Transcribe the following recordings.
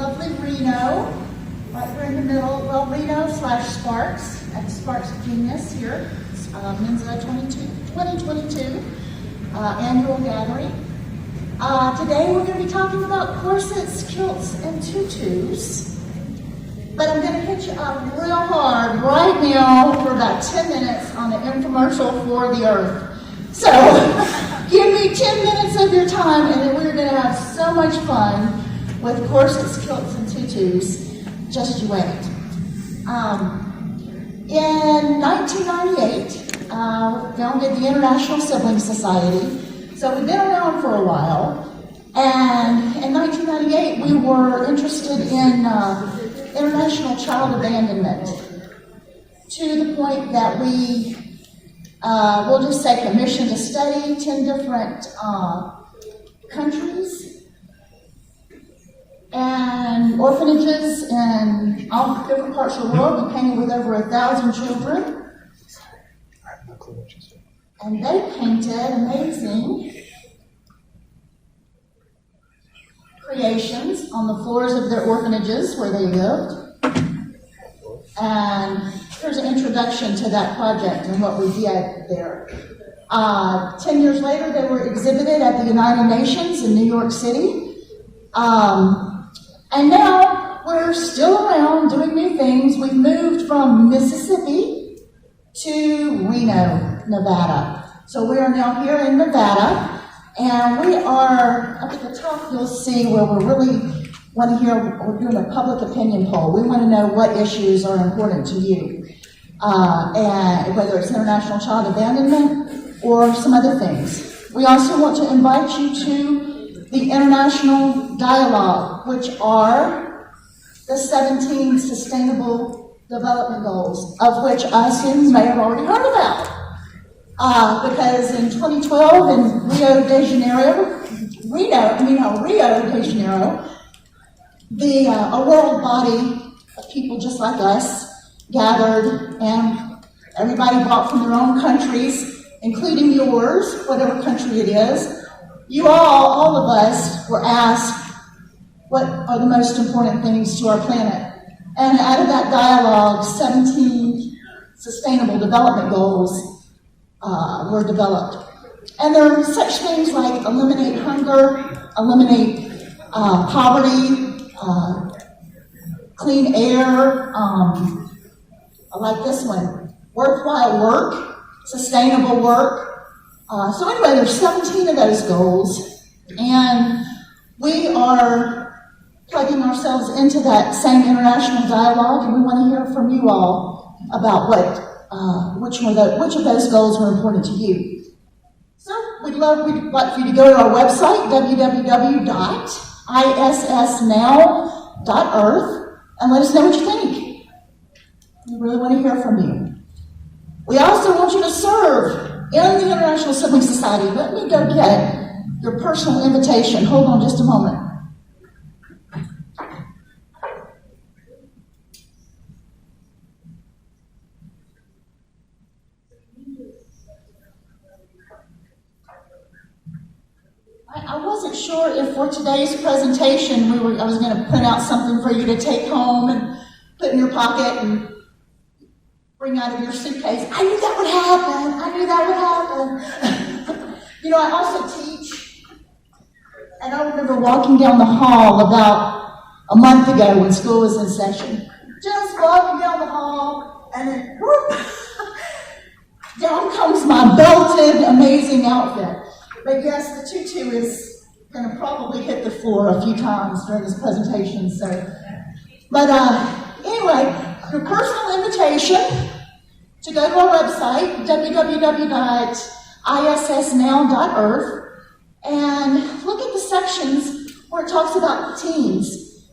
lovely Reno, right here in the middle. Well, Reno/Sparks at Sparks Genius here, MENSA 2022 annual gathering. Today we're going to be talking about corsets, kilts, and tutus. But I'm going to hit you up real hard right now for about 10 minutes on the infomercial for the earth. So give me 10 minutes of your time and then we're going to have so much fun with corsets, kilts, and tutus. Just you wait. In 1998, founded the International Sibling Society. So we've been around for a while. And in 1998, we were interested in international child abandonment to the point that we, we'll just say, commissioned a study, 10 different countries and orphanages in all different parts of the world. We painted with over 1,000 children. I have no clue what you said. And they painted amazing creations on the floors of their orphanages where they lived. And here's an introduction to that project and what we did there. 10 years later, they were exhibited at the United Nations in New York City. And now we're still around doing new things. We've moved from Mississippi to Reno, Nevada. So we are now here in Nevada. And we are, up at the top, you'll see where we really want to hear, we're doing a public opinion poll. We want to know what issues are important to you, and whether it's international child abandonment or some other things. We also want to invite you to the International Dialogue, which are the 17 Sustainable Development Goals, of which I assume you may have already heard about. Because in 2012 in Rio de Janeiro, a world body of people just like us gathered, and everybody brought from their own countries, including yours, whatever country it is. You all of us were asked what are the most important things to our planet. And out of that dialogue, 17 Sustainable Development Goals were developed. And there are such things like eliminate hunger, eliminate poverty, clean air, I like this one, worthwhile work, sustainable work. So anyway, there's 17 of those goals, and we are plugging ourselves into that same international dialogue, and we want to hear from you all about which of those goals were important to you. So we'd like for you to go to our website, www.iss.NOW.earth, and let us know what you think. We really want to hear from you. We also want you to serve in the International Sibling Society. Let me go get your personal invitation. Hold on just a moment. I wasn't sure if for today's presentation I was going to print out something for you to take home and put in your pocket and bring out of your suitcase. I knew that would happen. You know, I also teach, and I remember walking down the hall about a month ago when school was in session. Just walking down the hall, and then whoop, down comes my belted, amazing outfit. But yes, the tutu is going to probably hit the floor a few times during this presentation. But anyway, your personal invitation to go to our website, www.iss.NOW.earth, and look at the sections where it talks about teams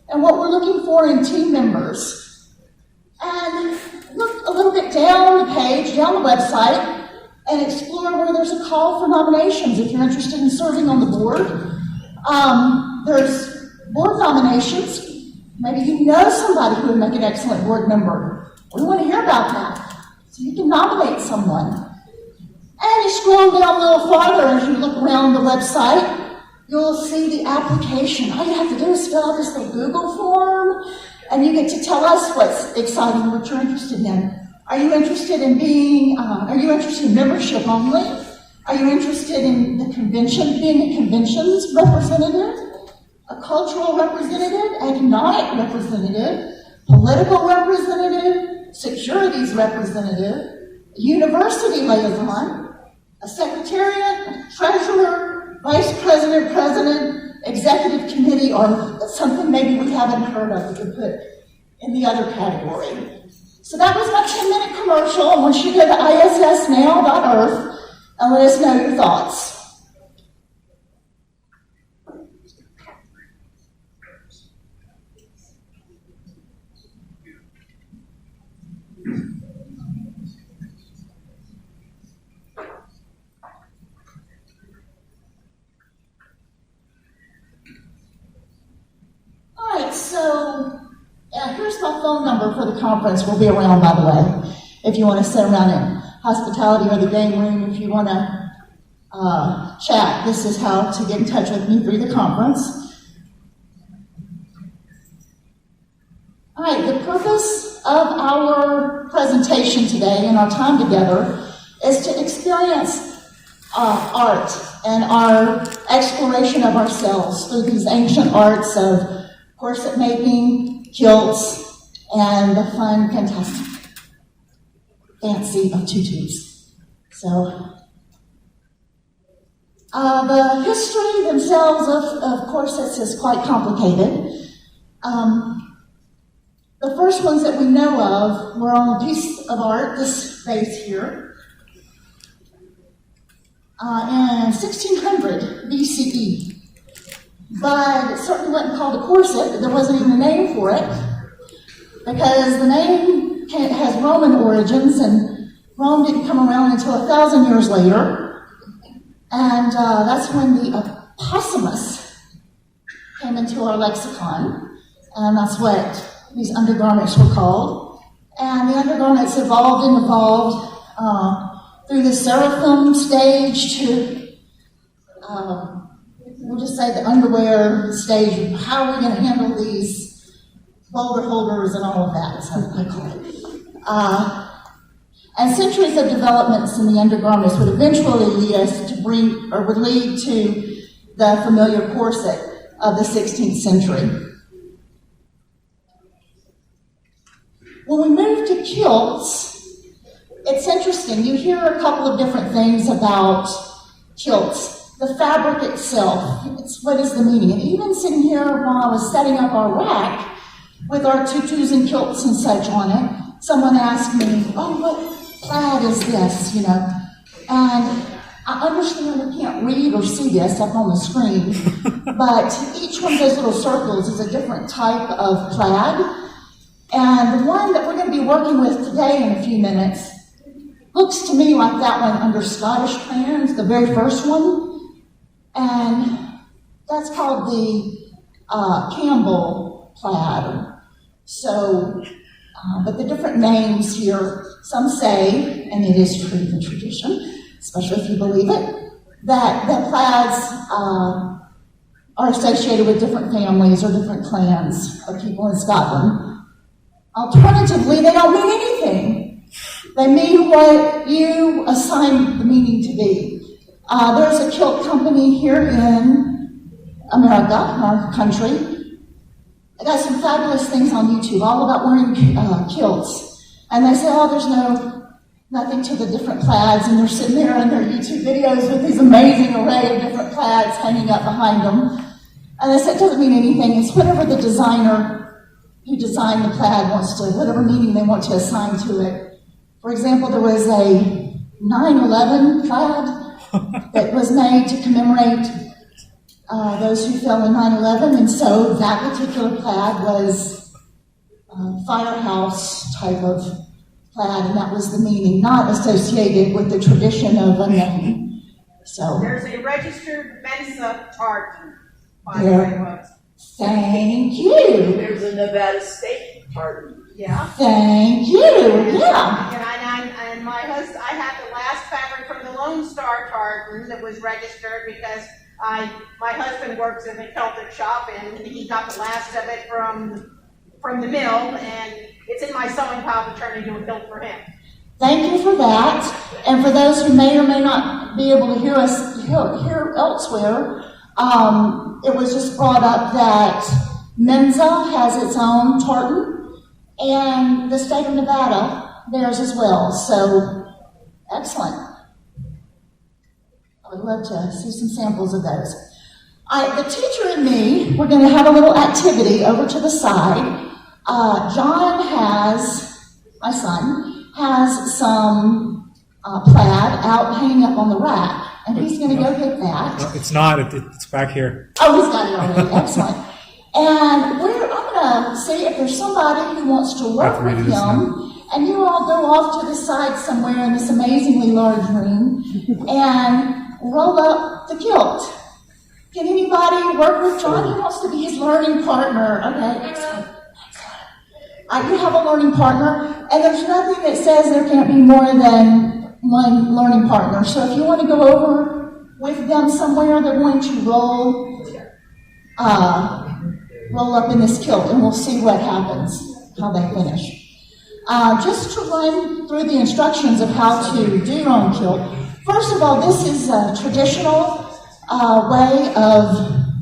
and what we're looking for in team members. And look a little bit down the page, down the website, and explore where there's a call for nominations if you're interested in serving on the board. There's board nominations. Maybe you know somebody who would make an excellent board member. We want to hear about that. So you can nominate someone. And you scroll down a little farther as you look around the website, you'll see the application. All you have to do is fill out this little Google form, and you get to tell us what's exciting, what you're interested in. Are you interested in membership only? Are you interested in the convention, being a conventions representative, a cultural representative, economic representative, political representative, securities representative, university liaison, a secretariat, treasurer, vice president, president, executive committee, or something maybe we haven't heard of we could put in the other category. So that was my 10-minute commercial. I want you to go to iss.NOW.earth and let us know your thoughts. All right, so here's my phone number for the conference. We'll be around, by the way, if you want to sit around in hospitality or the game room. If you want to chat, this is how to get in touch with me through the conference. All right, the purpose of our presentation today and our time together is to experience art and our exploration of ourselves through these ancient arts of corset making, kilts, and the fun, fantastic fancy of tutus. So, the history themselves of corsets is quite complicated. The first ones that we know of were on a piece of art, this vase here, in 1600 BCE. But it certainly wasn't called a corset. There wasn't even a name for it, because the name has Roman origins, and Rome didn't come around until 1,000 years later. And that's when the appossumus came into our lexicon, and that's what these undergarments were called. And the undergarments evolved through the seraphim stage to, we'll just say the underwear stage. How are we going to handle these boulder holders and all of that? That's how I call it. And centuries of developments in the undergarments would eventually lead us to would lead to the familiar corset of the 16th century. When we move to kilts, it's interesting. You hear a couple of different things about kilts. The fabric itself, what is the meaning? And even sitting here while I was setting up our rack with our tutus and kilts and such on it, someone asked me, oh, what plaid is this, And I understand we can't read or see this up on the screen, but each one of those little circles is a different type of plaid. And the one that we're going to be working with today in a few minutes looks to me like that one under Scottish trans, the very first one. And that's called the Campbell plaid. So, but the different names here, some say, and it is true in tradition, especially if you believe it, that the plaids are associated with different families or different clans of people in Scotland. Alternatively, they don't mean anything. They mean what you assign the meaning to be. There's a kilt company here in America, in our country. I got some fabulous things on YouTube all about wearing kilts. And they say, oh, there's nothing to the different plaids. And they're sitting there in their YouTube videos with these amazing array of different plaids hanging up behind them. And they say it doesn't mean anything. It's whatever the designer who designed the plaid wants to, whatever meaning they want to assign to it. For example, there was a 9/11 plaid that was made to commemorate those who fell in 9/11, and so that particular plaid was firehouse type of plaid, and that was the meaning, not associated with the tradition of a name. So there's a registered MENSA tartan, by the way, folks. Thank you. There's a Nevada State tartan. Yeah. Thank you. Yeah. And my husband, I had the last fabric from the Lone Star tartan that was registered because My husband works in the Celtic shop, and he got the last of it from the mill, and it's in my sewing pile to turn into a kilt for him. Thank you for that. And for those who may or may not be able to hear us here elsewhere, it was just brought up that MENSA has its own tartan, and the state of Nevada theirs as well. So, excellent. I would love to see some samples of those. The teacher and me, we're going to have a little activity over to the side. John my son, has some plaid out hanging up on the rack, and he's going to go get that. No, it's not. It's back here. Oh, he's got it already. Excellent. And I'm going to see if there's somebody who wants to work with him, and you all go off to the side somewhere in this amazingly large room and roll up the kilt. Can anybody work with John? He wants to be his learning partner. Okay, excellent. You have a learning partner, and there's nothing that says there can't be more than one learning partner. So if you want to go over with them somewhere, they're going to roll up in this kilt, and we'll see what happens, how they finish. Just to run through the instructions of how to do your own kilt. First of all, this is a traditional way of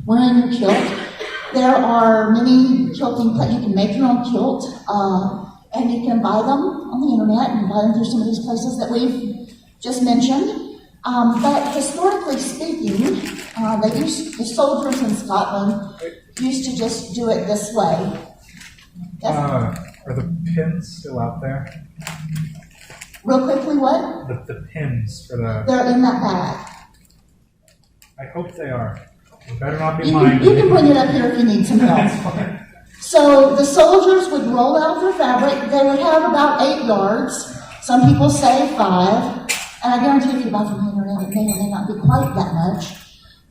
wearing your kilt. There are many quilting places. You can make your own kilt, and you can buy them on the internet and buy them through some of these places that we've just mentioned. But historically speaking, the soldiers in Scotland used to just do it this way. Are the pins still out there? Real quickly, what? The pins for the... They're in that bag. I hope they are. It better not be You mine. can bring it up here if you need some help. So the soldiers would roll out their fabric. They would have about 8 yards. Some people say 5. And I guarantee if you buy from the internet, it may or may not be quite that much.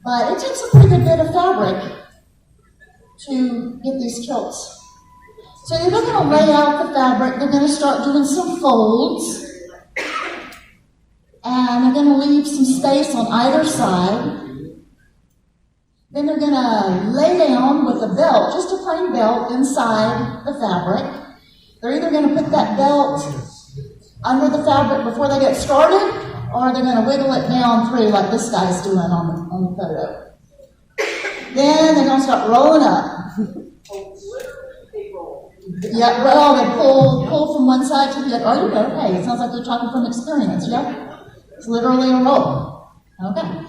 But it takes a pretty good bit of fabric to get these kilts. So they're going to lay out the fabric. They're going to start doing some folds. And they're going to leave some space on either side. Then they're going to lay down with a belt, just a plain belt, inside the fabric. They're either going to put that belt under the fabric before they get started, or they're going to wiggle it down through like this guy's doing on the photo. Then they're going to start rolling up. Yeah, well, they pull from one side to the other. Oh, you go. Hey, it sounds like they're talking from experience. Yeah, it's literally a roll. Okay.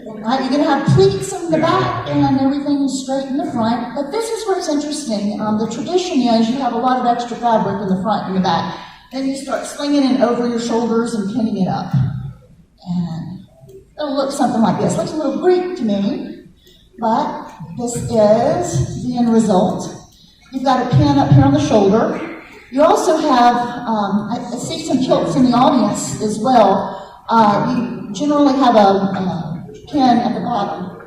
All right, you're going to have pleats in the back and everything straight in the front. But this is where it's interesting. The tradition is you have a lot of extra fabric in the front and the back. Then you start slinging it over your shoulders and pinning it up. And it'll look something like this. Looks a little Greek to me, but this is the end result. You've got a pin up here on the shoulder. You also have, I see some kilts in the audience as well. You generally have a pin at the bottom.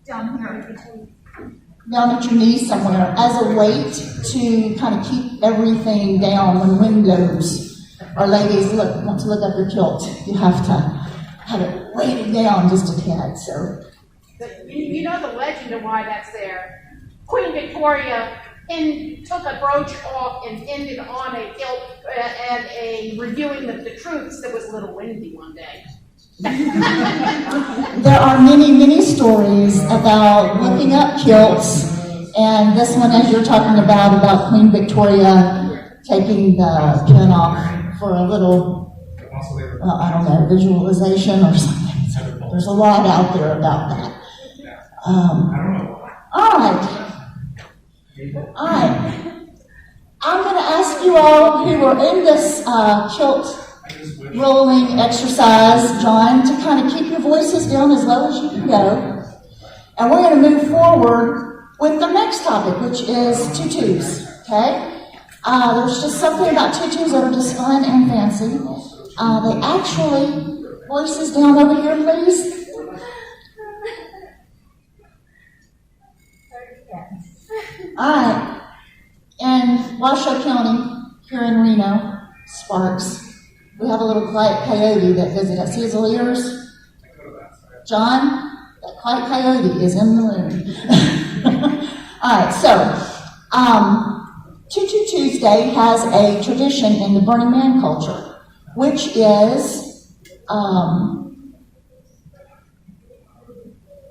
Down here. Down at your knee somewhere as a weight to kind of keep everything down when wind blows. Or ladies want to look up your kilt. You have to have it weighted down just a tad. So, You know the legend of why that's there. Queen Victoria took a brooch off and pinned it on a kilt at a reviewing of the troops that was a little windy one day. there are many, many stories about looking up kilts, and this one, as you're talking about Queen Victoria taking the pin off for a little, I don't know, visualization or something. So there's a lot out there about that. All right. I'm going to ask you all who are in this kilt rolling exercise, John, to kind of keep your voices down as low as you can go. And we're going to move forward with the next topic, which is tutus, okay? There's just something about tutus that are just fun and fancy. They actually, voices down over here, please. All right. In Washoe County, here in Reno, Sparks, we have a little quiet coyote that visits us. See his little ears? John, The coyote is in the room. All right, so Tutu Tuesday has a tradition in the Burning Man culture, which is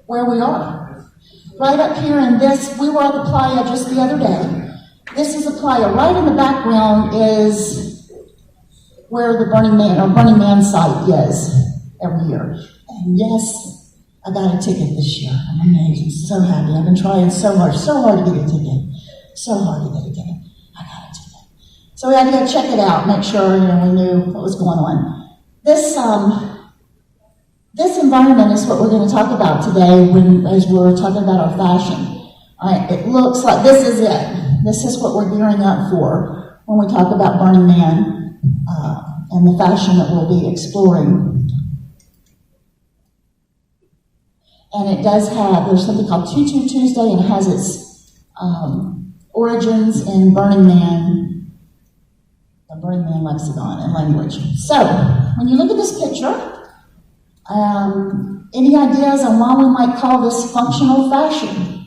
where we are. Right up here in this, we were at the playa just the other day. This is a playa. Right in the background is where the Burning Man site is every year. And yes, I got a ticket this year. I'm amazing, so happy. I've been trying so hard to get a ticket. So hard to get a ticket. I got a ticket. So we had to go check it out, make sure we knew what was going on. This environment is what we're going to talk about today as we're talking about our fashion. All right, it looks like this is it. This is what we're gearing up for when we talk about Burning Man and the fashion that we'll be exploring. And it does there's something called Tutu Tuesday, and it has its origins in Burning Man, the Burning Man lexicon and language. So, when you look at this picture, any ideas on why we might call this functional fashion?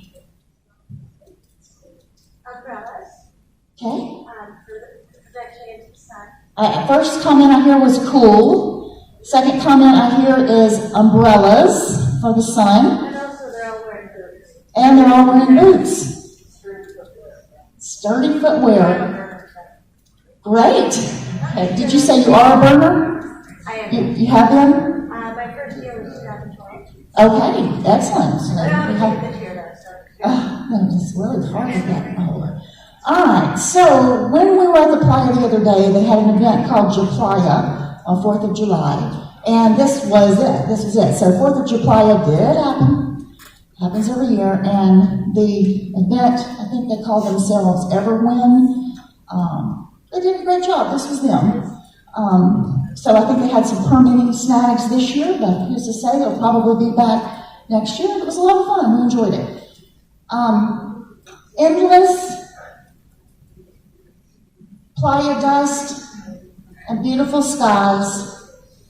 Umbrellas. Okay. For the protection against the sun. First comment I hear was cool. Second comment I hear is umbrellas for the sun. And also they're all wearing boots. And they're all wearing boots. Sturdy footwear. Great. Okay. Did you say you are a burner? I am. You have been? My first year was 2012. Okay, excellent. So I don't we have have- a this year though, so. No, it's really hard to get older. All right, so when we were at the playa the other day, they had an event called Playa on 4th of July, and this was it. This was it. So 4th of July did happen. Happens every year, and the event, I think they call themselves Everwin. They did a great job. This was them. So I think they had some permitting snags this year, but who's to say they'll probably be back next year. It was a lot of fun. We enjoyed it. Endless playa dust and beautiful skies.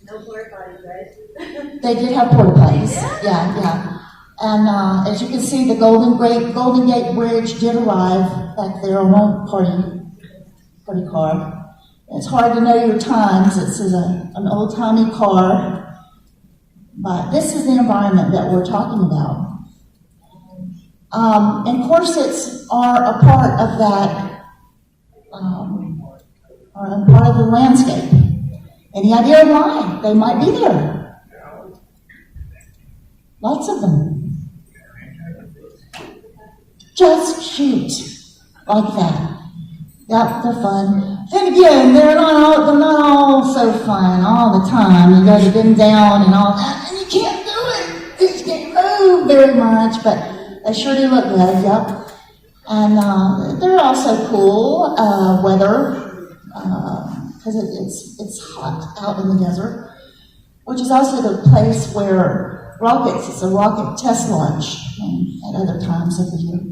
No porta potties, right? They did have porta potties. Yeah. And as you can see, the Golden Gate Bridge did arrive back there on a party car. It's hard to know your times. It's an old-timey car. But this is the environment that we're talking about. And corsets are a part of that, are a part of the landscape. Any idea why they might be there? Lots of them. Just cute, like that. Yep, they're fun. Then again, they're not all so fun all the time. You go to bend down and all that, and you can't do it. You just can't move very much, but they sure do look good, yep. And they're also cool weather, because it's hot out in the desert, which is also the place where it's a rocket test launch at other times of the year.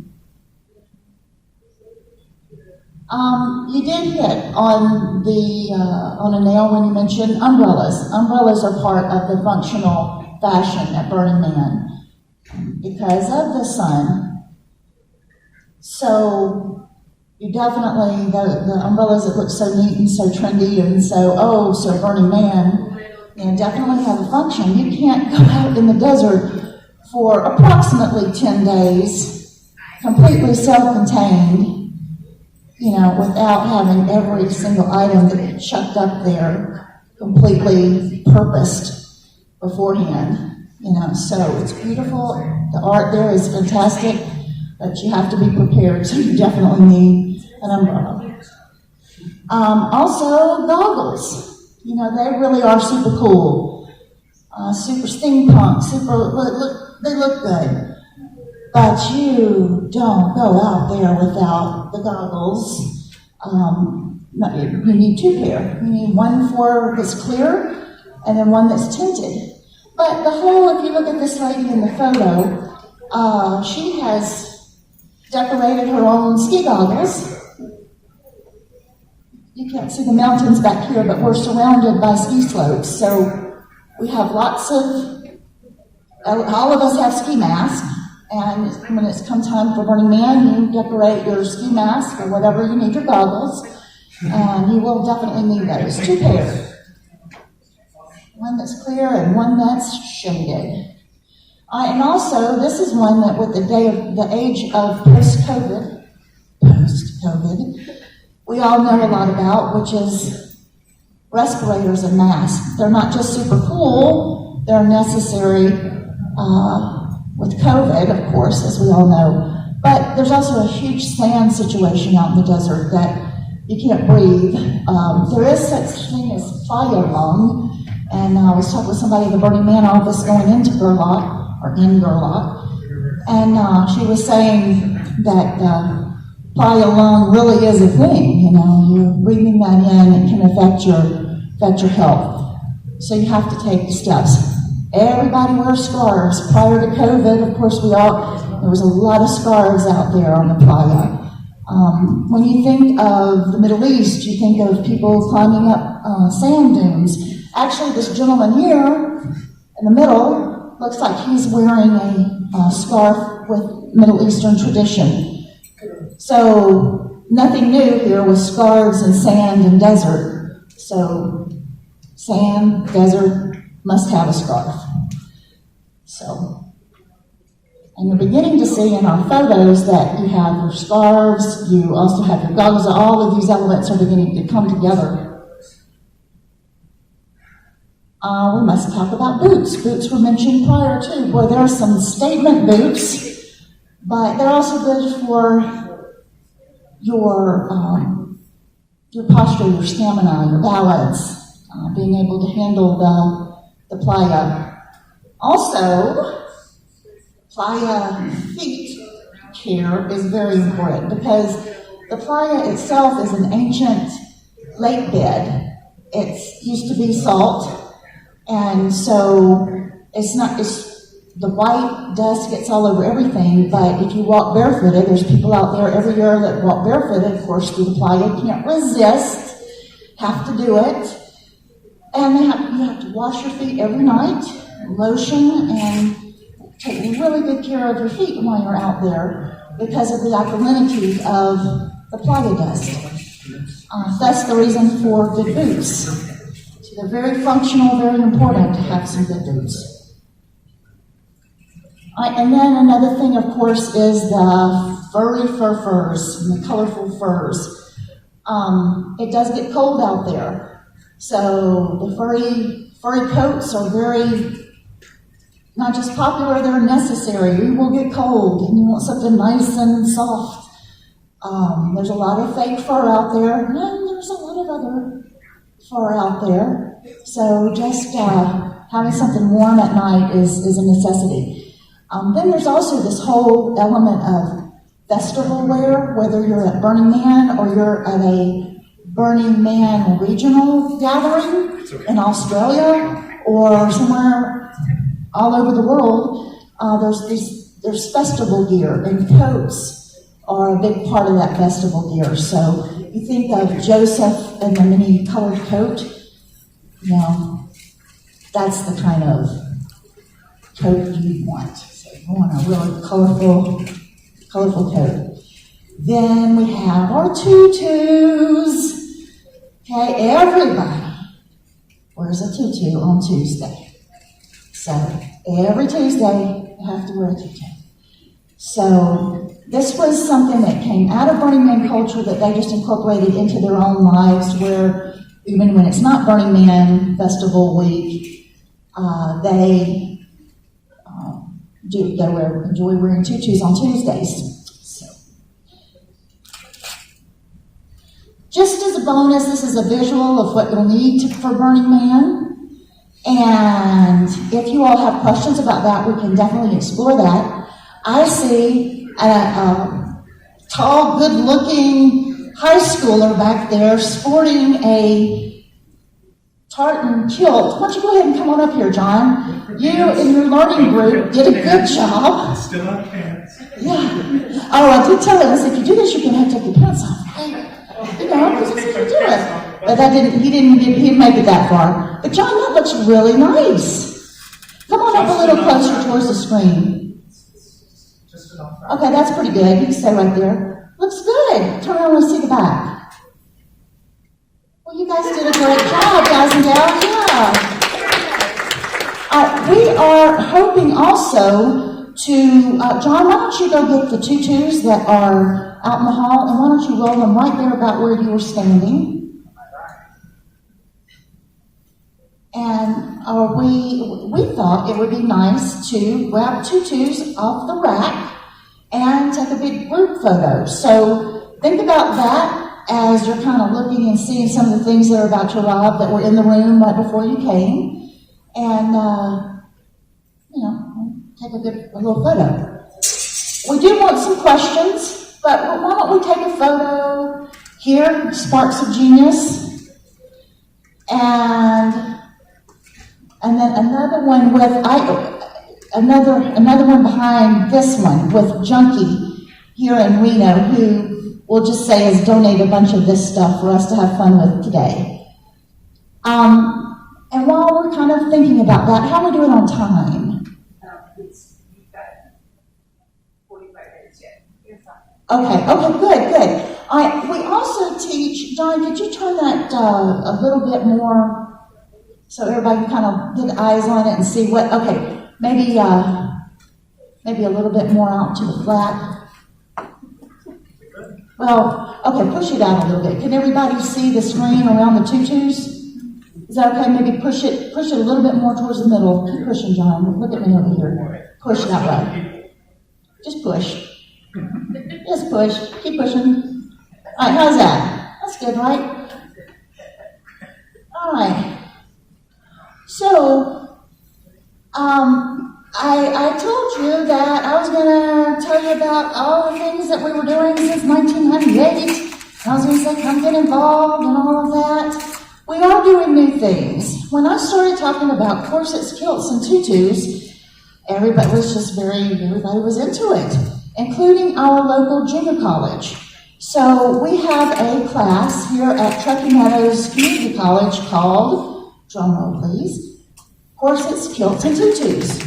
You did hit on a nail when you mentioned umbrellas. Umbrellas are part of the functional fashion at Burning Man because of the sun. So you definitely, the umbrellas that look so neat and so trendy and so Burning Man, definitely have a function. You can't go out in the desert for approximately 10 days, completely self-contained, without having every single item that you chucked up there completely purposed beforehand. So it's beautiful. The art there is fantastic, but you have to be prepared, so you definitely need an umbrella. Also, goggles. They really are super cool, super steampunk, they look good. But you don't go out there without the goggles. You need two pair. You need one that's clear and then one that's tinted. But if you look at this lady in the photo, she has decorated her own ski goggles. You can't see the mountains back here, but we're surrounded by ski slopes. So we have lots of all of us have ski masks, and when it's come time for Burning Man, you decorate your ski mask or whatever you need, your goggles, and you will definitely need those. 2 pairs. One that's clear and one that's shaded. And also, this is one that with the age of post-COVID, we all know a lot about, which is respirators and masks. They're not just super cool, they're necessary with COVID, of course, as we all know. But there's also a huge sand situation out in the desert that you can't breathe. There is such thing as playa lung, and I was talking with somebody in the Burning Man office going into Gerlach, and she was saying that playa lung really is a thing. You know, you're breathing that in, it can affect your health. So you have to take the steps. Everybody wears scarves. Prior to COVID, of course, there was a lot of scarves out there on the playa. When you think of the Middle East, you think of people climbing up sand dunes. Actually, this gentleman here in the middle looks like he's wearing a scarf with Middle Eastern tradition. So nothing new here with scarves and sand and desert. So sand, desert, must have a scarf. So, and you're beginning to see in our photos that you have your scarves, you also have your goggles. All of these elements are beginning to come together. We must talk about boots. Boots were mentioned prior too. Boy, there are some statement boots, but they're also good for your posture, your stamina, your balance, being able to handle the playa. Also, playa feet care is very important because the playa itself is an ancient lake bed. It used to be salt. And so the white dust gets all over everything, but if you walk barefooted, there's people out there every year that walk barefooted, of course, through the playa, can't resist, have to do it. And you have to wash your feet every night, lotion, and take really good care of your feet while you're out there because of the alkalinity of the playa dust. That's the reason for good boots. They're very functional, very important to have some good boots. And then another thing, of course, is the furry furs and the colorful furs. It does get cold out there. So the furry coats are very, not just popular, they're necessary. You will get cold and you want something nice and soft. There's a lot of fake fur out there, and there's a lot of other fur out there. So just having something warm at night is a necessity. Then there's also this whole element of festival wear, whether you're at Burning Man or you're at a Burning Man regional gathering in Australia or somewhere all over the world. There's festival gear, and coats are a big part of that festival gear. So you think of Joseph and the many-colored coat. That's the kind of coat you want. So you want a really colorful coat. Then we have our tutus. Okay, everybody wears a tutu on Tuesday. So every Tuesday you have to wear a tutu. So this was something that came out of Burning Man culture that they just incorporated into their own lives, where even when it's not Burning Man Festival Week, they enjoy wearing tutus on Tuesdays. So, just as a bonus, this is a visual of what you'll need for Burning Man. And if you all have questions about that, we can definitely explore that. I see a tall, good-looking high schooler back there sporting a tartan kilt. Why don't you go ahead and come on up here, John? You and your learning group did a good job. Still have pants. Yeah. Oh, I did tell him, I said, if you do this, you're going to have to take your pants off, right? You know, because that's how you do it. But he didn't make it that far. But John, that looks really nice. Come on up a little closer towards the screen. Just enough. Okay, that's pretty good. You can stay right there. Looks good. Turn around and see the back. Well, you guys did a great job, guys and gals. Yeah. We are hoping also to, John, why don't you go get the tutus that are out in the hall, and why don't you roll them right there about where you were standing. And we thought it would be nice to grab tutus off the rack and take a big group photo. So think about that as you're kind of looking and seeing some of the things that are about to arrive that were in the room right before you came. And, take a little photo. We do want some questions, but why don't we take a photo here, Sparks of Genius, and then another one with another one behind this one with Junkie here in Reno, who we'll just say has donated a bunch of this stuff for us to have fun with today. And while we're kind of thinking about that, how are we doing on time? You've got 45 minutes yet. You're fine. Okay, good. We also teach, John, could you turn that a little bit more so everybody can kind of get eyes on it and see what, okay, maybe a little bit more out to the flat. Well, okay, push it out a little bit. Can everybody see the screen around the tutus? Is that okay? Maybe push it a little bit more towards the middle. Keep pushing, John. Look at me over here. Push that way. Just push. Just push. Keep pushing. All right, how's that? That's good, right? All right. So, I told you that I was going to tell you about all the things that we were doing since 1998. I was going to say, come get involved and all of that. We are doing new things. When I started talking about corsets, kilts, and tutus, everybody was into it, including our local junior college. So we have a class here at Truckee Meadows Community College called, drumroll please, Corsets, Kilts, and Tutus.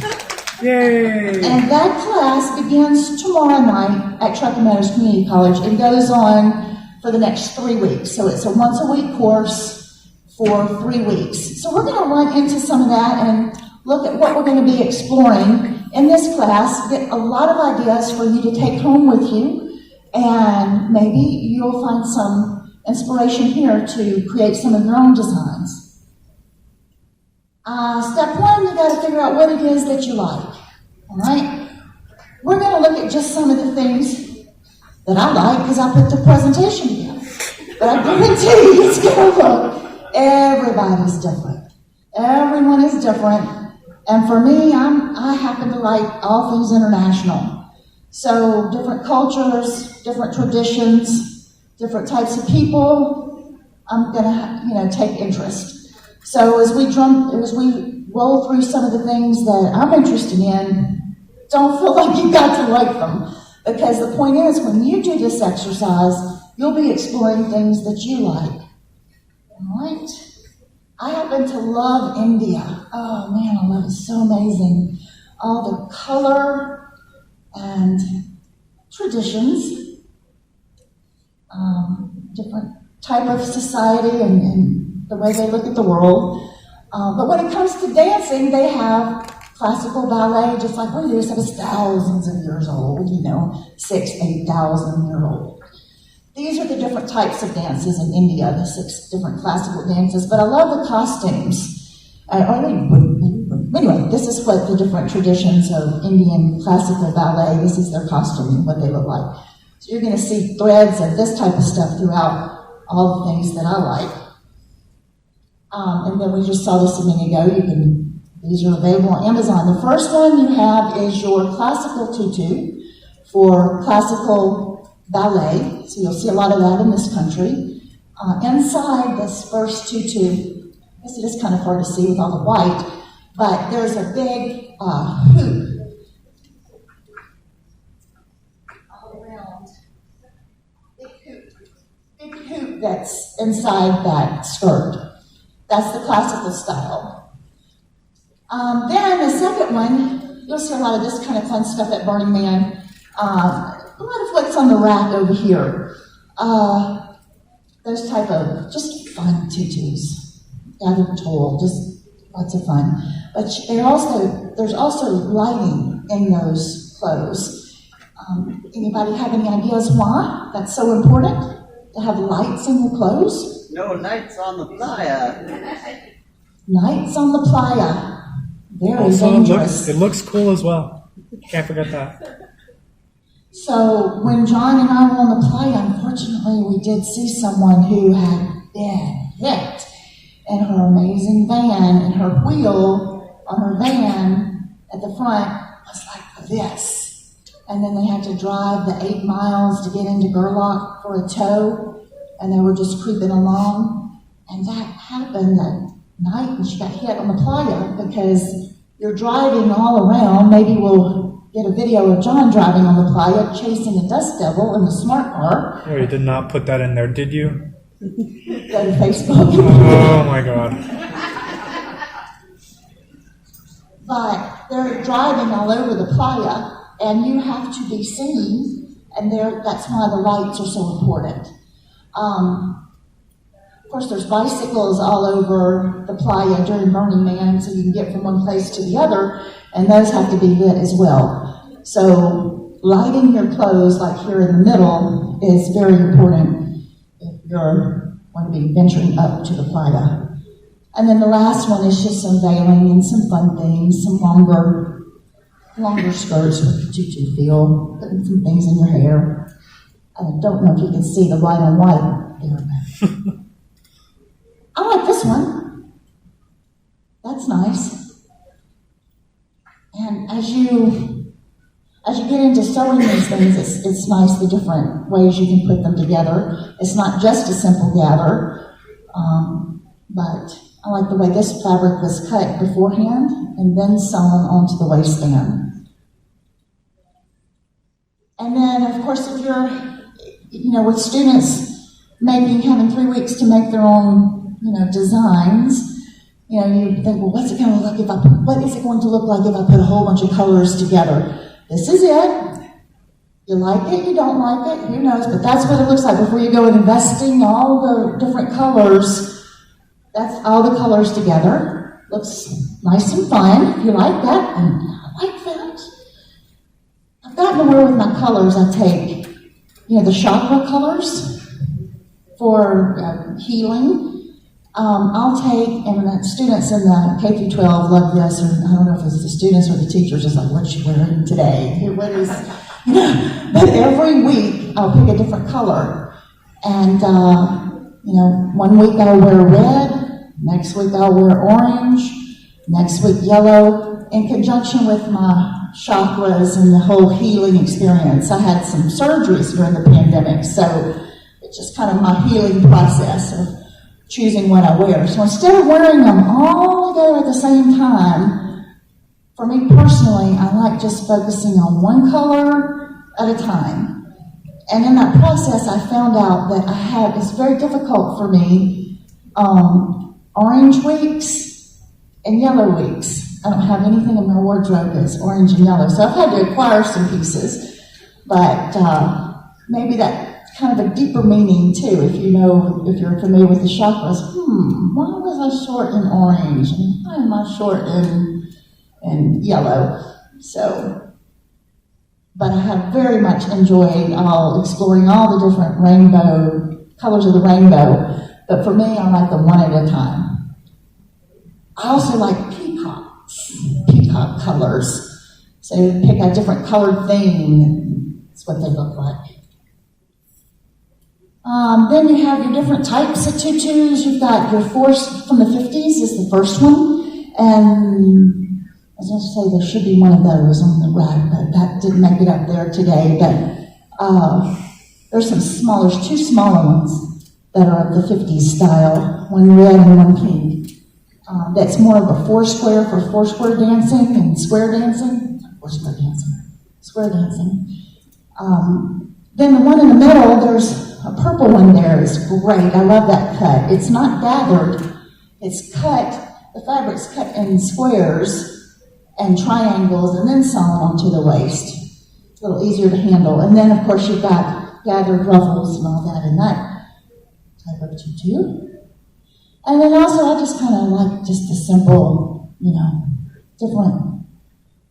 Yay! And that class begins tomorrow night at Truckee Meadows Community College and goes on for the next 3 weeks. So it's a once-a-week course for 3 weeks. So we're going to run into some of that and look at what we're going to be exploring in this class, get a lot of ideas for you to take home with you, and maybe you'll find some inspiration here to create some of your own designs. Step one, you got to figure out what it is that you like. All right? We're going to look at just some of the things that I like because I put the presentation together. But I guarantee you it's going to look. Everybody's different. Everyone is different. And for me, I happen to like all things international. So different cultures, different traditions, different types of people, I'm gonna take interest. So as we roll through some of the things that I'm interested in, don't feel like you've got to like them. Because the point is, when you do this exercise, you'll be exploring things that you like. All right? I happen to love India. Oh man, I love it. It's so amazing. All the color and traditions, different type of society and the way they look at the world. But when it comes to dancing, they have classical ballet, just like we do, so it's thousands of years old, 6,000, 8,000 years old. These are the different types of dances in India, the 6 different classical dances, but I love the costumes. Anyway, this is what the different traditions of Indian classical ballet, this is their costume and what they look like. So you're going to see threads of this type of stuff throughout all the things that I like. And then we just saw this a minute ago. These are available on Amazon. The first one you have is your classical tutu for classical ballet. So you'll see a lot of that in this country. Inside this first tutu, I guess it is kind of hard to see with all the white, but there's a big hoop all around. Big hoop that's inside that skirt. That's the classical style. Then the second one, you'll see a lot of this kind of fun stuff at Burning Man. A lot of what's on the rack over here. Those type of just fun tutus, gathered tulle, just lots of fun. But there's also lighting in those clothes. Anybody have any ideas why that's so important to have lights in your clothes? No lights on the playa. Lights on the playa. Very Also, dangerous. it looks cool as well. Can't forget that. So when John and I were on the playa, unfortunately, we did see someone who had been hit in her amazing van, and her wheel on her van at the front was like this. And then they had to drive the 8 miles to get into Gerlach for a tow, and they were just creeping along. And that happened that night, and she got hit on the playa because you're driving all around. Maybe we'll get a video of John driving on the playa, chasing a dust devil in the smart car. Oh, you did not put that in there, did you? Go to Facebook. Oh my God. But they're driving all over the playa, and you have to be seen, and that's why the lights are so important. Of course, there's bicycles all over the playa during Burning Man, so you can get from one place to the other, and those have to be lit as well. So lighting your clothes, like here in the middle, is very important if you're going to be venturing up to the playa. And then the last one is just some veiling and some fun things, some longer skirts with the tutu feel, putting some things in your hair. I don't know if you can see the white on white there. I like this one. That's nice. And as you get into sewing these things, it's nice the different ways you can put them together. It's not just a simple gather, but I like the way this fabric was cut beforehand and then sewn onto the waistband. And then, of course, if you're, with students having 3 weeks to make their own, designs, you think, well, what is it going to look like if I put a whole bunch of colors together? This is it. You like it, you don't like it, who knows, but that's what it looks like before you go investing all the different colors. That's all the colors together. Looks nice and fun. If you like that, and I like that. I've gotten away with my colors. I take, the chakra colors for healing. I'll take, and the students in the K through 12 love this, or I don't know if it's the students or the teachers, just like, what's she wearing today? What is, but every week I'll pick a different color. And, 1 week I'll wear red, next week I'll wear orange, next week yellow, in conjunction with my chakras and the whole healing experience. I had some surgeries during the pandemic, so it's just kind of my healing process of choosing what I wear. So instead of wearing them all together at the same time, for me personally, I like just focusing on one color at a time. And in that process, I found out that it's very difficult for me, orange weeks and yellow weeks. I don't have anything in my wardrobe that's orange and yellow, so I've had to acquire some pieces, but maybe that's kind of a deeper meaning too, if you're familiar with the chakras. Why was I short in orange, and why am I short in yellow? So, but I have very much enjoyed exploring all the different colors of the rainbow, but for me, I like them one at a time. I also like peacock colors. So you pick a different colored thing, and that's what they look like. Then you have your different types of tutus. You've got your force from the 50s is the first one, and I was going to say there should be one of those on the rack, but that didn't make it up there today. But there's two smaller ones that are of the 50s style, one red and one pink. That's more of a foursquare for foursquare dancing and square dancing. Square dancing. Then the one in the middle, there's a purple one there. It's great. I love that cut. It's not gathered. It's cut the fabric's cut in squares and triangles and then sewn onto the waist. It's a little easier to handle. And then, of course, you've got gathered ruffles and all that in that type of tutu. And then also, I just kind of like just the simple,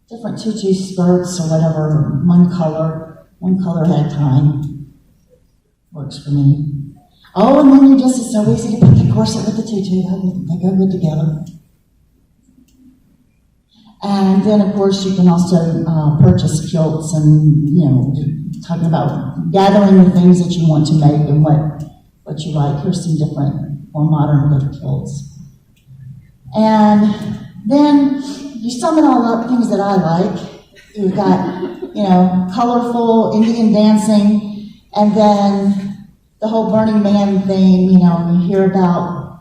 different tutu skirts or whatever, one color at a time. Works for me. Oh, and then it's so easy to put the corset with the tutu. They go good together. And then, of course, you can also purchase kilts and, talking about gathering the things that you want to make and what you like. Here's some different, more modern good kilts. And then you sum it all up, things that I like. You've got, colorful Indian dancing, and then the whole Burning Man thing, you hear about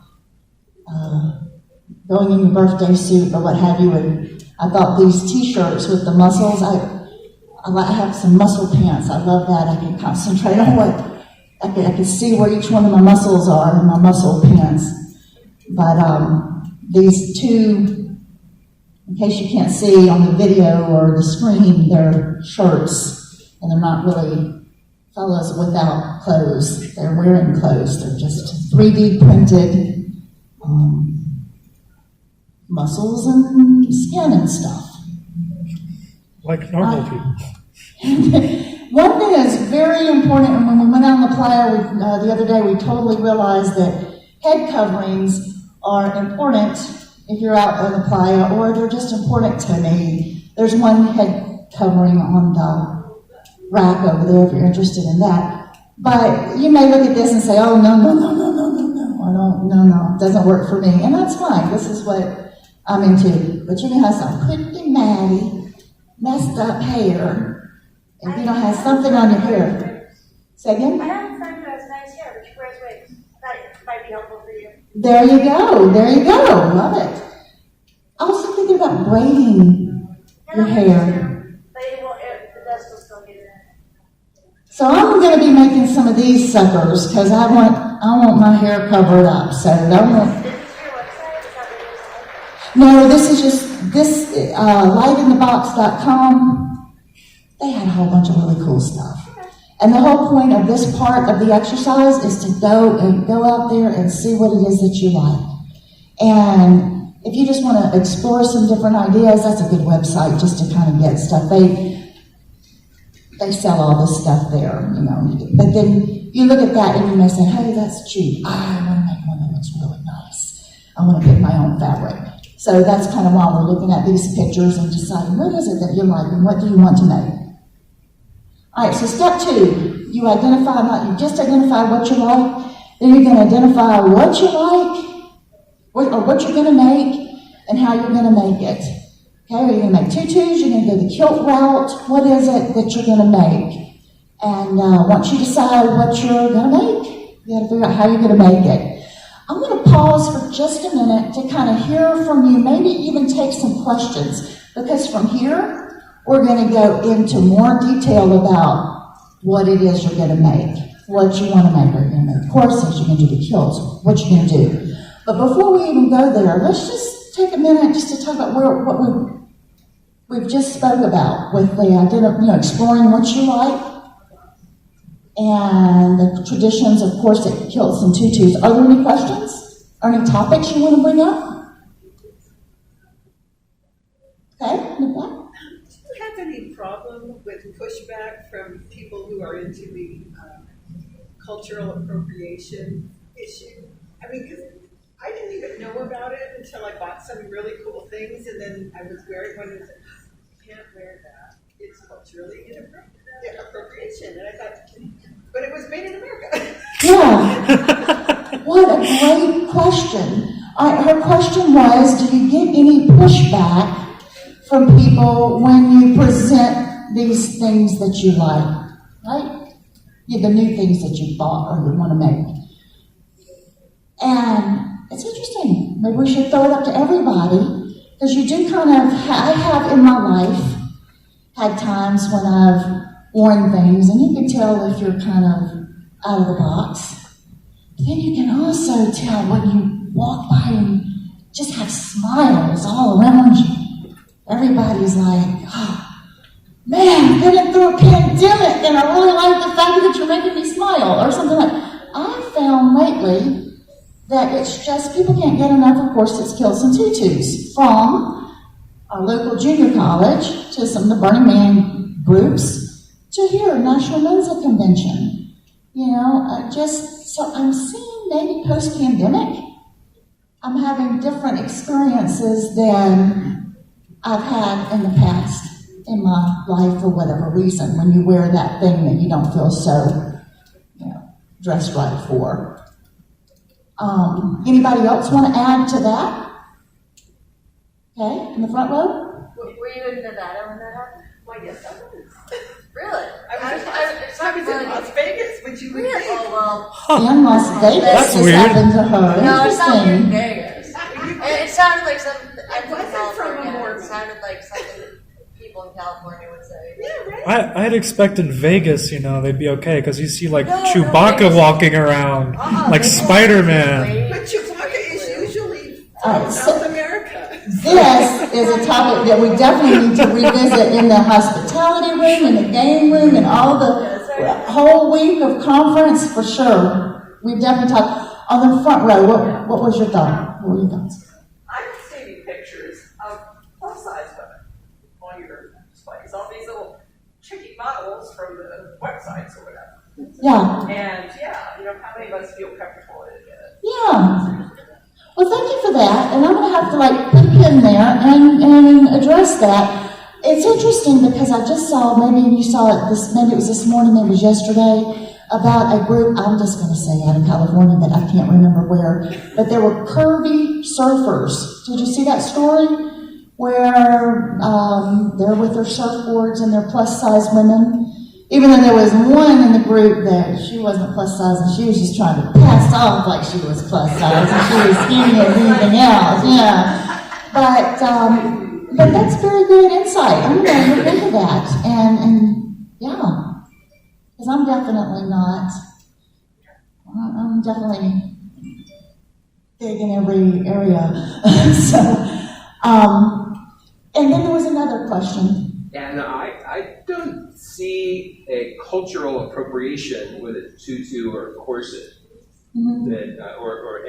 going in your birthday suit or what have you, and I thought these t-shirts with the muscles, I have some muscle pants. I love that. I can concentrate on what, I can see where each one of my muscles are in my muscle pants. But these two, in case you can't see on the video or the screen, they're shirts, and they're not really fellas without clothes. They're wearing clothes. They're just 3D printed muscles and skin and stuff. Like normal people. One thing that's very important, and when we went out on the playa the other day, we totally realized that head coverings are important if you're out on the playa, or they're just important to me. There's one head covering on the rack over there if you're interested in that. But you may look at this and say, oh, no, it doesn't work for me. And that's fine. This is what I'm into. But you're going to have some pretty matty, messed up hair if you don't have something on your hair. Say again? I have a friend who has nice hair, but she wears wigs. That might be helpful for you. There you go. Love it. I was also thinking about braiding your hair. But the dust will still get in. So I'm going to be making some of these suckers because I want my hair covered up. So I want. Is this your website? Is that what it is? No, this is just lightinthebox.com. They had a whole bunch of really cool stuff. Okay. And the whole point of this part of the exercise is to go out there and see what it is that you like. And if you just want to explore some different ideas, that's a good website just to kind of get stuff. They sell all this stuff there, But then you look at that and you may say, hey, that's cheap. I want to make one that looks really nice. I want to get my own fabric. So that's kind of why we're looking at these pictures and deciding what is it that you like and what do you want to make. All right, so step 2, you just identify what you like, then you're going to identify what you like, or what you're going to make, and how you're going to make it. Okay, are you going to make tutus? You're going to go the kilt route? What is it that you're going to make? And once you decide what you're going to make, you got to figure out how you're going to make it. I'm going to pause for just a minute to kind of hear from you, maybe even take some questions, because from here, we're going to go into more detail about what it is you're going to make, what you want to make. Are you going to make corsets? You're going to do the kilts? What you're going to do? But before we even go there, let's just take a minute just to talk about what we've just spoke about with the exploring what you like and the traditions of corset, kilts, and tutus. Are there any questions or any topics you want to bring up? Okay, in the back. Do you have any problem with pushback from people who are into the cultural appropriation issue? I mean, because I didn't even know about it until I bought some really cool things, and then I was wearing one and said, you can't wear that. It's culturally appropriation. And I thought, but it was made in America. Yeah. What a great question. Her question was, do you get any pushback from people when you present these things that you like, right? Yeah, the new things that you bought or you want to make. And it's interesting. Maybe we should throw it up to everybody, because you do kind of, I have in my life had times when I've worn things, and you can tell if you're kind of out of the box. But then you can also tell when you walk by and just have smiles all around you. Everybody's like, oh, man, getting through a pandemic, and I really like the fact that you're making me smile, or something like that. I found lately that it's just people can't get enough of corsets, kilts, and tutus, from our local junior college to some of the Burning Man groups to here, National MENSA Convention. You know, so I'm seeing maybe post-pandemic, I'm having different experiences than I've had in the past in my life for whatever reason, when you wear that thing that you don't feel so, dressed right for. Anybody else want to add to that? Okay, in the front row? Were you in Nevada when that happened? Well, yes, I was. Really? I was in Las Vegas, but you were Really? there. Oh, well. In Las Vegas, That's this weird. happened to her. No, it's not weird in Interesting. Vegas. It sounded like something, I'm from wasn't from a California. Mormon. It sounded like something that people in California would say. Yeah, right. I'd expect in Vegas, they'd be okay, because you see like No, Chewbacca Vegas- walking around, like Vegas Spider-Man. But Chewbacca is usually All from right, South America. This is a topic that we definitely need to revisit in the hospitality room, in the game room, and all the whole week of conference, for sure. We've definitely talked. On the front row, what was your thought? What were your thoughts? I'm seeing pictures of plus-size women on your displays, all these little tricky models from the websites or whatever. Yeah. And how many of us feel comfortable in it? Yeah. Well, thank you for that, and I'm going to have to put a pin there and address that. It's interesting because I just saw, maybe you saw it, maybe it was this morning, maybe it was yesterday, about a group, I'm just going to say out of California, but I can't remember where, but there were curvy surfers. Did you see that story? Where they're with their surfboards and they're plus-size women. Even though there was one in the group that she wasn't plus size and she was just trying to pass off like she was plus size and she was skinny as anything else, But that's very good insight. I'm going to look into that. And because I'm definitely not. I'm definitely big in every area. And then there was another question. Yeah, no, I don't see a cultural appropriation with a tutu or a corset. Mm-hmm. That or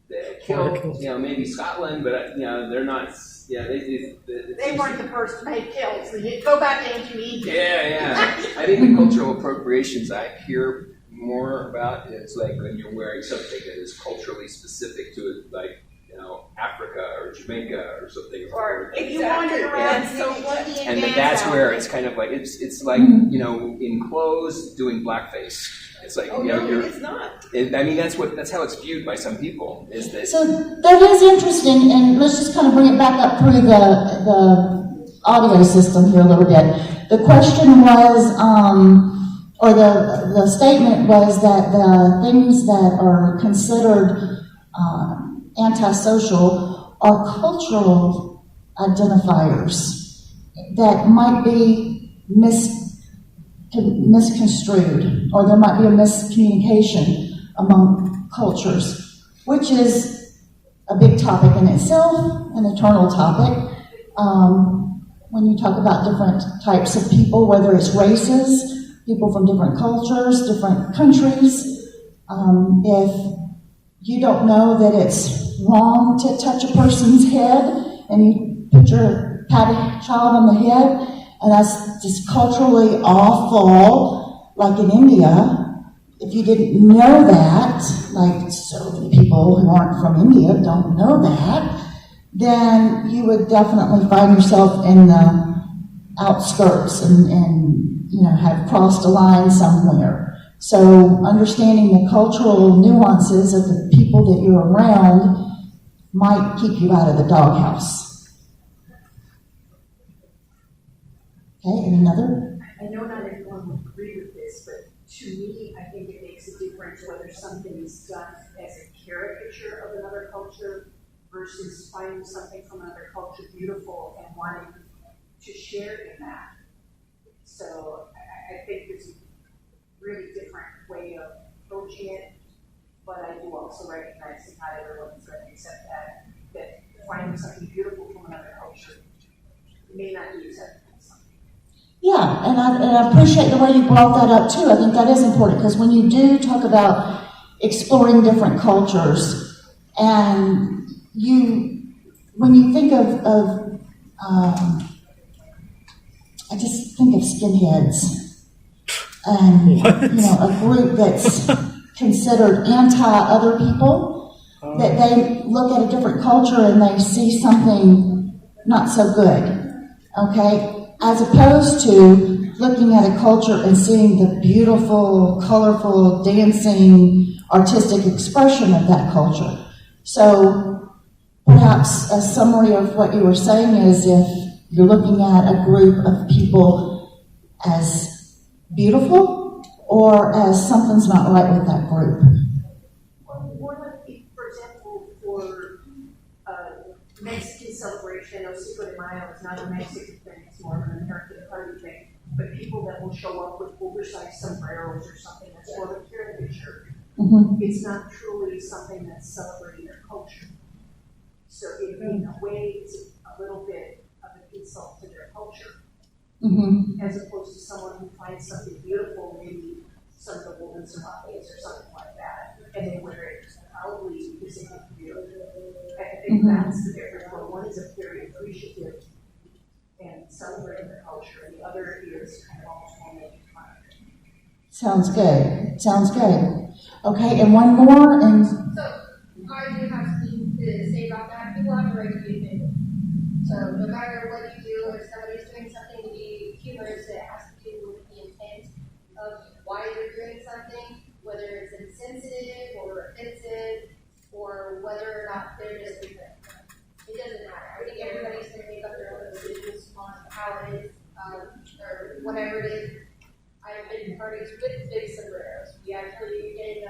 the kilt, maybe Scotland, but they're not. Yeah, They weren't the first to make kilts. Go back into Egypt. Yeah. I think the cultural appropriations I hear more about is like when you're wearing something that is culturally specific to it, like Africa or Jamaica or something. Or if you wandered around, and that's where it's kind of like it's like in clothes doing blackface. It's like It's not. That's how it's viewed by some people. Is that So that is interesting, and let's just kind of bring it back up through the audio system here a little bit. The question was, or the statement was that the things that are considered antisocial are cultural identifiers that might be misconstrued, or there might be a miscommunication among cultures, which is a big topic in itself, an eternal topic. When you talk about different types of people, whether it's races, people from different cultures, different countries, if you don't know that it's wrong to touch a person's head, and you pat a child on the head, and that's just culturally awful, like in India. If you didn't know that, like so many people who aren't from India don't know that, then you would definitely find yourself in the outskirts and have crossed a line somewhere. So understanding the cultural nuances of the people that you're around might keep you out of the doghouse. Okay, and another? I know not everyone will agree with this, but to me, I think it makes a difference whether something is done as a caricature of another culture versus finding something from another culture beautiful and wanting to share in that. So I think there's a really different way of approaching it, but I do also recognize that not everyone is going to accept that finding something beautiful from another culture may not be acceptable. Yeah, and I appreciate the way you brought that up too. I think that is important because when you do talk about exploring different cultures, and when you think of I just think of skinheads, and a group that's considered anti-other people, that they look at a different culture and they see something not so good, okay? As opposed to looking at a culture and seeing the beautiful, colorful, dancing, artistic expression of that culture. So perhaps a summary of what you were saying is if you're looking at a group of people as beautiful or as something's not right with that group. For example, for Mexican celebration, El Cinco de Mayo is not a Mexican thing, it's more of an American party thing. But people that will show up with oversized sombreros or something that's more of a caricature, it's not truly something that's celebrating their culture. So in a way, it's a little bit of an insult to their culture, as opposed to someone who finds something beautiful, maybe some of the woven serates or something like that, and they wear it proudly because they think it's beautiful. I think that's the difference. Where one is a very appreciative and celebrating their culture, and the other is kind of almost more making fun of it. Sounds good. Sounds good. Okay, and one more, and So, I do have something to say about that. People have the right to be offended. So, no matter what you do, if somebody's doing something to be humorous, it has to do with the intent of why they're doing something, whether it's insensitive or offensive, or whether or not they're just different. It doesn't matter. I think everybody's going to make up their own decisions on how it is, or whatever it is. I've been to parties with big sombreros. We actually, in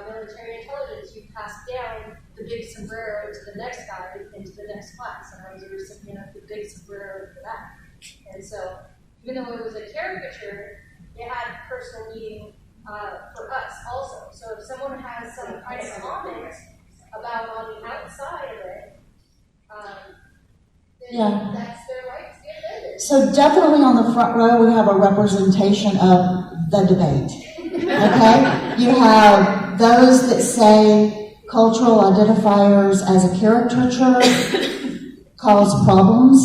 military intelligence, you pass down the big sombrero to the next guy into the next class. And I was a recipient of the big sombrero for that. And so, even though it was a caricature, it had personal meaning for us also. So if someone has some kind of comment about on the outside of it, then that's their right to be offended. so definitely on the front row we have a representation of the debate. Okay? You have those that say cultural identifiers as a caricature cause problems,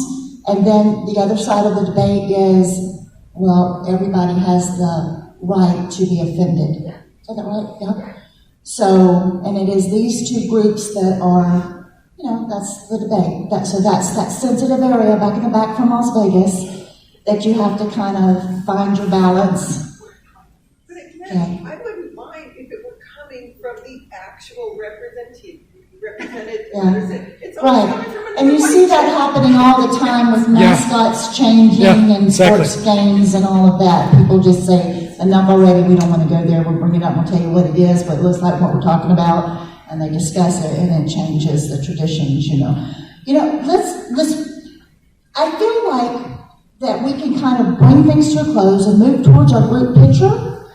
and then the other side of the debate is, well, everybody has the right to be offended. Is that right? Yeah. So, and it is these two groups that are, that's the debate. So that's that sensitive area back in the back from Las Vegas that you have to kind of find your balance. But again, I wouldn't mind if it were coming from the actual representative. It's always coming from another And you see that happening all the time with mascots changing and sports games and all of that. People just say, enough already, we don't want to go there, we'll bring it up, we'll tell you what it is, but it looks like what we're talking about, and they discuss it, and it changes the traditions, I feel like that we can kind of bring things to a close and move towards our group picture,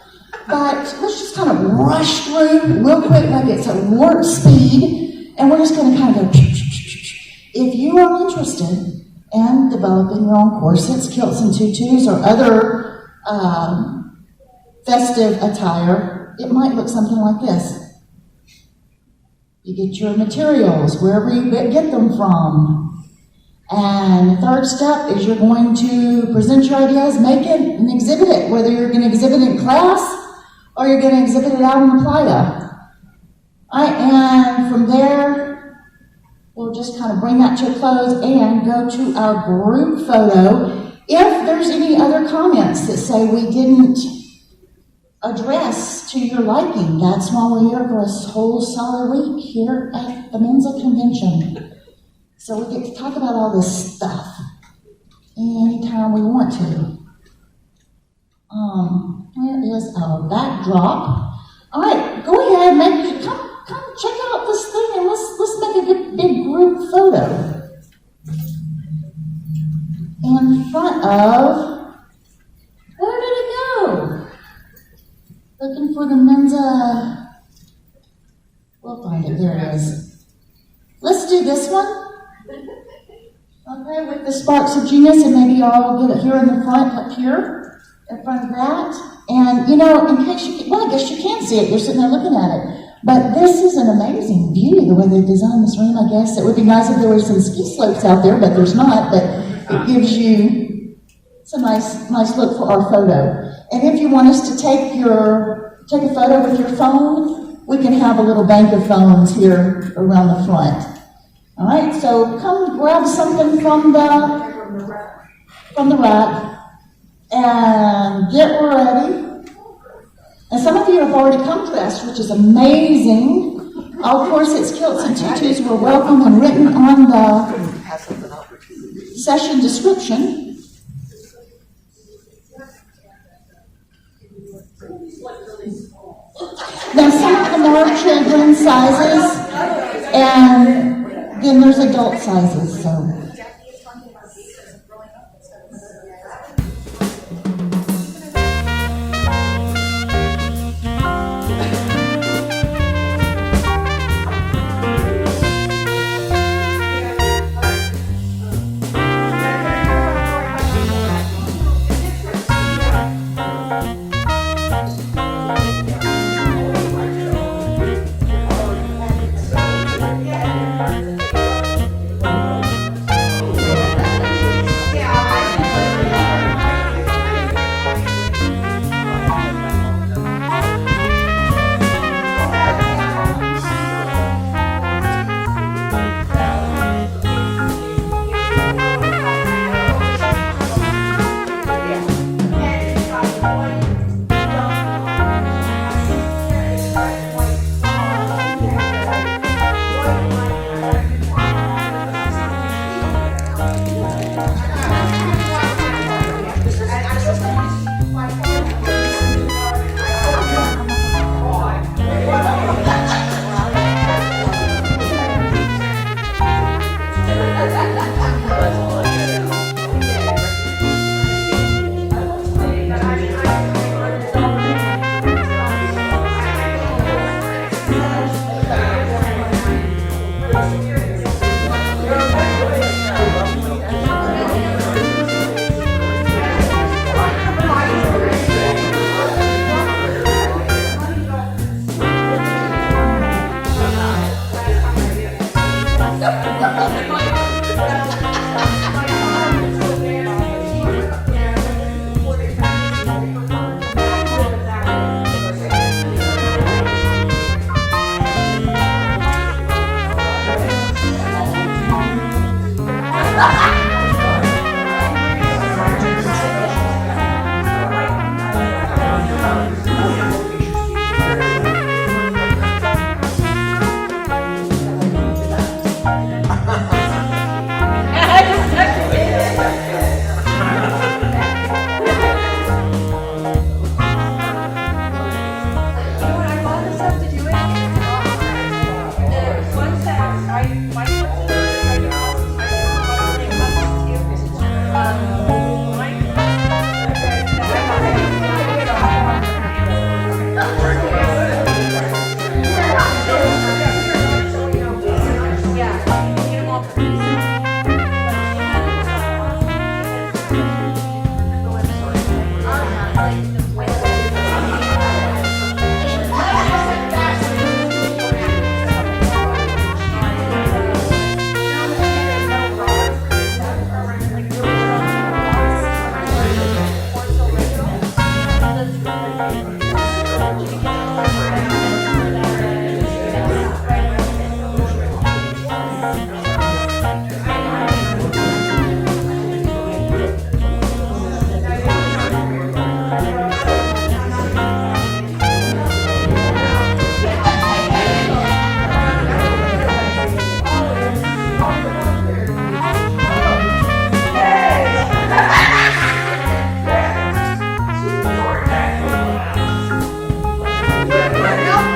but let's just kind of rush through real quick like it's at warp speed, and we're just going to kind of go. If you are interested in developing your own corsets, kilts, and tutus, or other festive attire, it might look something like this. You get your materials wherever you get them from. And the third step is you're going to present your ideas, make it, and exhibit it, whether you're going to exhibit it in class or you're going to exhibit it out on the playa. All right, and from there, we'll just kind of bring that to a close and go to our group photo. If there's any other comments that say we didn't address to your liking, that's why we're here for a whole solid week here at the MENSA convention. So we get to talk about all this stuff anytime we want to. Where is our backdrop? All right, go ahead, come check out this thing and let's make a good big group photo in front of. Where did it go? Looking for the MENSA. We'll find it. There it is. Let's do this one. Okay, with the sparks of genius, and maybe y'all will get it here in the front, up here, in front of that. And, you know, in case you can, well, I guess you can see it. You're sitting there looking at it. But this is an amazing view, the way they designed this room, I guess. It would be nice if there were some ski slopes out there, but there's not. But it gives you some nice look for our photo. And if you want us to take a photo with your phone, we can have a little bank of phones here around the front. All right, so come grab something from the rack and get ready. And some of you have already come dressed, which is amazing. All corsets, kilts, and tutus were welcome and written on the session description. Now, some of them are children's sizes, and then there's adult sizes, so. No,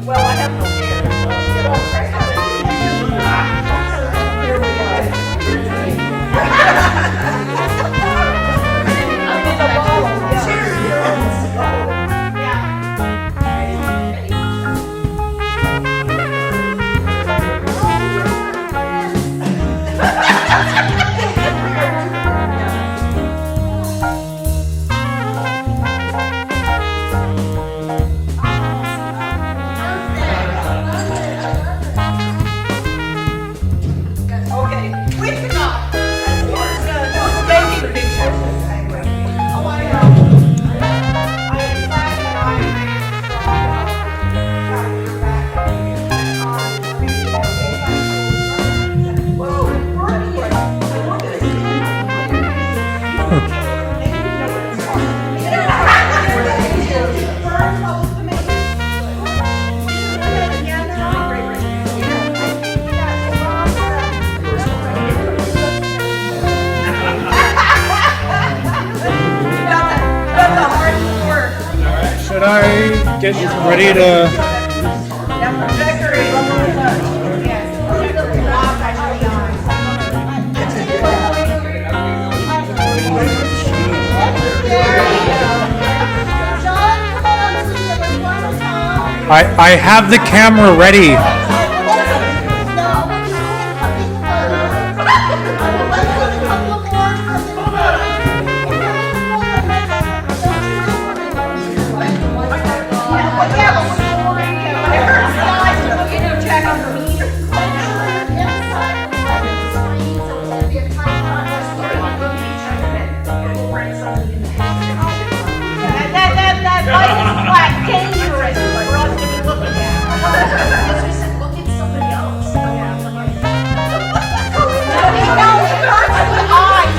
Well, I have no fear. Here we Okay, with the dog. Taking pictures. Oh, I know. That's a hard work. Should I get ready to? I have the camera ready. That light is black, dangerous for us to be looking at. Look at somebody else. No, it hurts the eyes.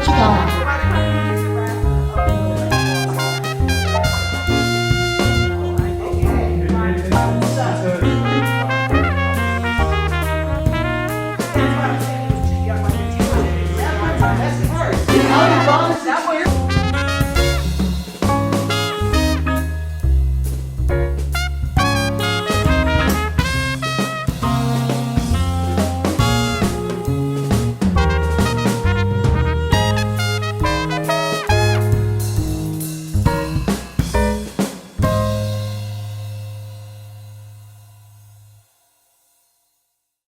What you got?